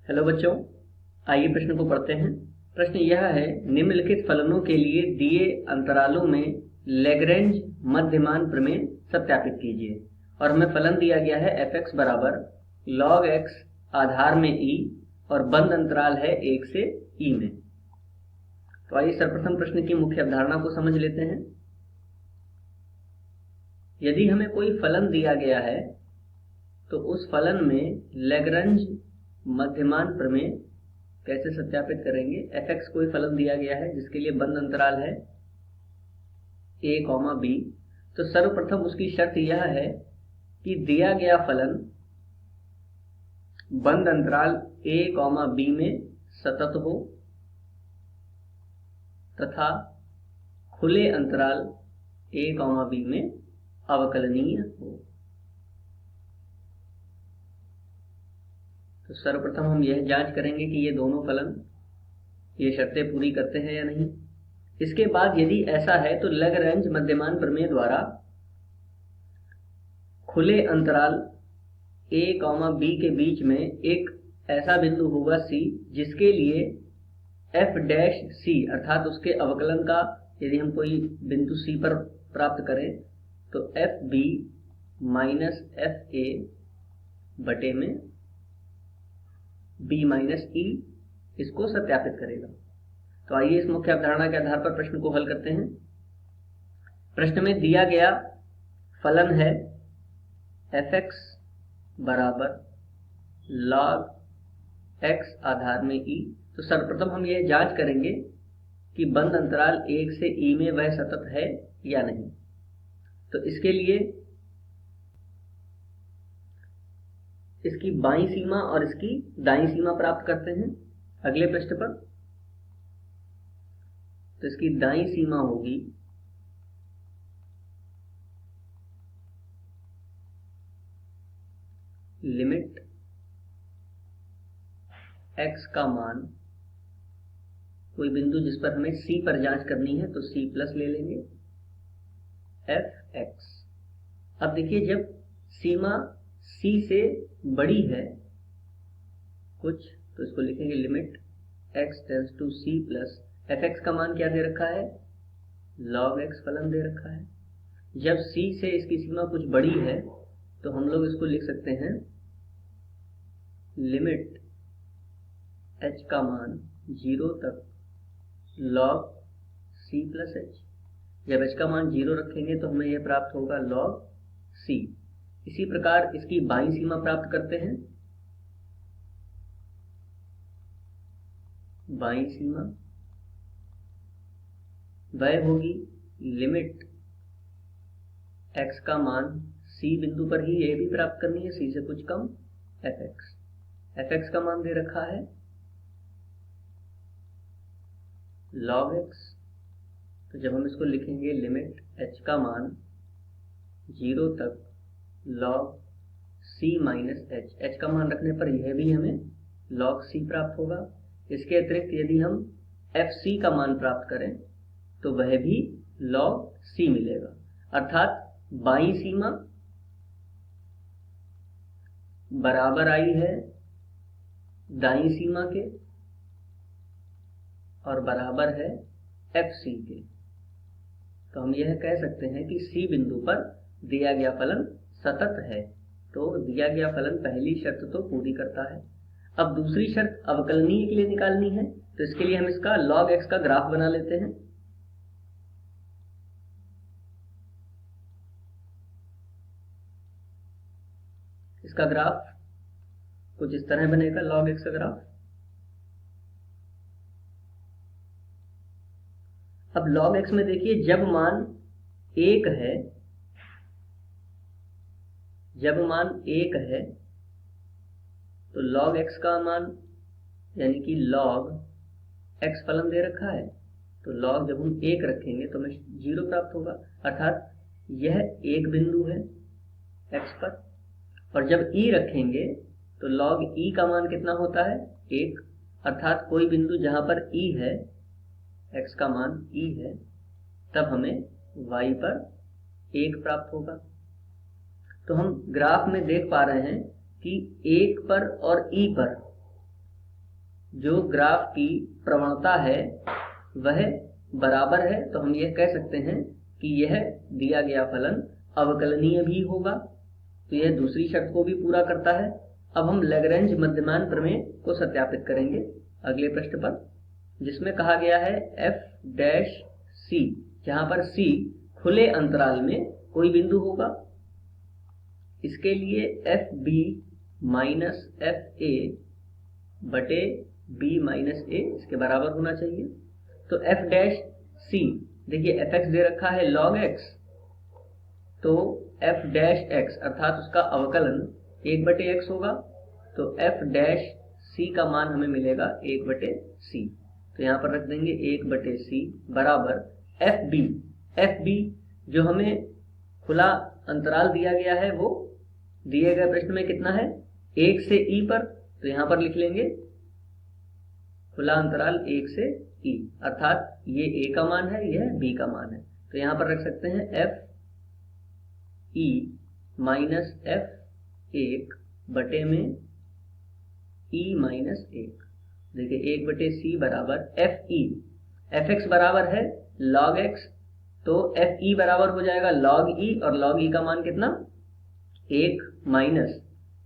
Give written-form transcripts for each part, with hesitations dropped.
Hello बच्चों, आइए प्रश्न को पढ़ते हैं। प्रश्न यह है, निम्नलिखित फलनों के लिए दिए अंतरालों में लैग्रेंज मध्यमान प्रमेय सत्यापित कीजिए। और हमें फलन दिया गया है f(x) बराबर log x आधार में e और बंद अंतराल है 1 से e में। तो आइए सर्वप्रथम प्रश्न की मुख्य अवधारणा को समझ लेते हैं। यदि हमें कोई फलन दिया गया है तो उस फलन में लैग्रेंज मध्यमान प्रमेय कैसे सत्यापित करेंगे। f(x) कोई फलन दिया गया है जिसके लिए बंद अंतराल है a, b। तो सर्वप्रथम उसकी शर्त यह है कि दिया गया फलन बंद अंतराल a, b में सतत हो तथा खुले अंतराल a, b में अवकलनीय हो। तो सर्वप्रथम हम यह जांच करेंगे कि ये दोनों फलन ये शर्तें पूरी करते हैं या नहीं। इसके बाद यदि ऐसा है तो लैग्रेंज मध्यमान प्रमेय द्वारा खुले अंतराल a, b के बीच में एक ऐसा बिंदु होगा c जिसके लिए f' अर्थात उसके अवकलन का यदि हम कोई बिंदु c पर प्राप्त करें तो fb माइनस fa बटे में b माइनस e इसको सत्यापित करेगा। तो आइए इस मुख्य अवधारणा के आधार पर प्रश्न को हल करते हैं। प्रश्न में दिया गया फलन है f(x) बराबर log x आधार में e। तो सर्वप्रथम हम यह जांच करेंगे कि बंद अंतराल 1 से e में वह सतत है या नहीं। तो इसके लिए इसकी बाईं सीमा और इसकी दाईं सीमा प्राप्त करते हैं अगले पृष्ठ पर। तो इसकी दाईं सीमा होगी लिमिट x का मान, कोई बिंदु जिस पर हमें c पर जांच करनी है तो c प्लस ले लेंगे f(x). अब देखिए, जब सीमा c से बड़ी है कुछ तो इसको लिखेंगे limit x tends to c plus f(x) का मान क्या दे रखा है, log x फलन दे रखा है। जब c से इसकी सीमा कुछ बड़ी है तो हम लोग इसको लिख सकते हैं लिमिट h का मान 0 तक log c प्लस h। जब h का मान 0 रखेंगे तो हमें यह प्राप्त होगा log c। इसी प्रकार इसकी बाईं सीमा प्राप्त करते हैं। बाईं सीमा वह होगी लिमिट x का मान c बिंदु पर ही यह भी प्राप्त करनी है, c से कुछ कम f(x). f(x) का मान दे रखा है log x। तो जब हम इसको लिखेंगे लिमिट h का मान 0 तक log c minus h, h का मान रखने पर यह भी हमें log c प्राप्त होगा। इसके अतिरिक्त यदि हम fc का मान प्राप्त करें तो वह भी log c मिलेगा। अर्थात बाईं सीमा बराबर आई है दाईं सीमा के और बराबर है fc के। तो हम यह कह सकते हैं कि c बिंदु पर दिया गया फलन सतत है। तो दिया गया फलन पहली शर्त तो पूरी करता है। अब दूसरी शर्त अवकलनीय के लिए निकालनी है, तो इसके लिए हम इसका log x का ग्राफ बना लेते हैं। इसका ग्राफ कुछ इस तरह बनेगा, log x का ग्राफ। अब log x में देखिए, जब मान 1 है, जब मान 1 है तो log x का मान यानी कि log x फलन दे रखा है। तो log जब हम 1 रखेंगे तो हमें 0 प्राप्त होगा। अर्थात यह एक बिंदु है x पर, और जब e रखेंगे तो log e का मान कितना होता है, 1। अर्थात कोई बिंदु जहां पर e है, x का मान e है, तब हमें y पर 1 प्राप्त होगा। तो हम ग्राफ में देख पा रहे हैं कि 1 पर और e पर जो ग्राफ की प्रवणता है वह बराबर है, तो हम यह कह सकते हैं कि यह दिया गया फलन अवकलनीय भी होगा। तो यह दूसरी शर्त को भी पूरा करता है। अब हम लैग्रेंज मध्यमान प्रमेय को सत्यापित करेंगे अगले पृष्ठ पर, जिसमें कहा गया है f डैश c, जहां पर c खुले अंतराल में कोई बिंदु होगा। इसके लिए F B minus F A बटे बी माइनस ए इसके बराबर होना चाहिए। तो एफ डैश सी, देखिए एफ एक्स दे रखा है log x, तो एफ डैश एक्स अर्थात उसका अवकलन 1/x होगा। तो एफ डैश सी का मान हमें मिलेगा 1/c। तो यहाँ पर रख देंगे 1/c बराबर एफ बी। एफ बी जो हमें खुला अंतराल दिया गया है वो दिए गए प्रश्न में कितना है, 1 से e पर। तो यहाँ पर लिख लेंगे खुला अंतराल 1 से e, अर्थात ये a का मान है, यह b का मान है। तो यहाँ पर रख सकते हैं एफ ई माइनस एफ 1 बटे में e माइनस 1। देखिए 1/c बराबर एफ ई। एफ एक्स बराबर है log x, तो एफ ई बराबर हो जाएगा log e, और log e का मान कितना, 1 माइनस,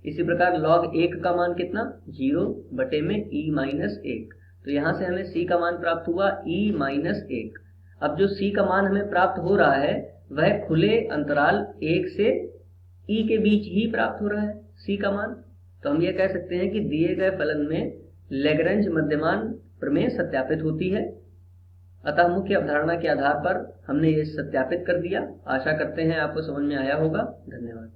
इसी प्रकार log 1 का मान कितना, 0 बटे में e माइनस 1। तो यहाँ से हमें c का मान प्राप्त हुआ e माइनस 1। अब जो c का मान हमें प्राप्त हो रहा है वह खुले अंतराल 1 से e के बीच ही प्राप्त हो रहा है c का मान। तो हम ये कह सकते हैं कि दिए गए फलन में लैग्रेंज मध्यमान प्रमेय सत्यापित होती है। अतः मुख्य अवधारणा के आधार पर हमने ये सत्यापित कर दिया। आशा करते हैं आपको समझ में आया होगा। धन्यवाद।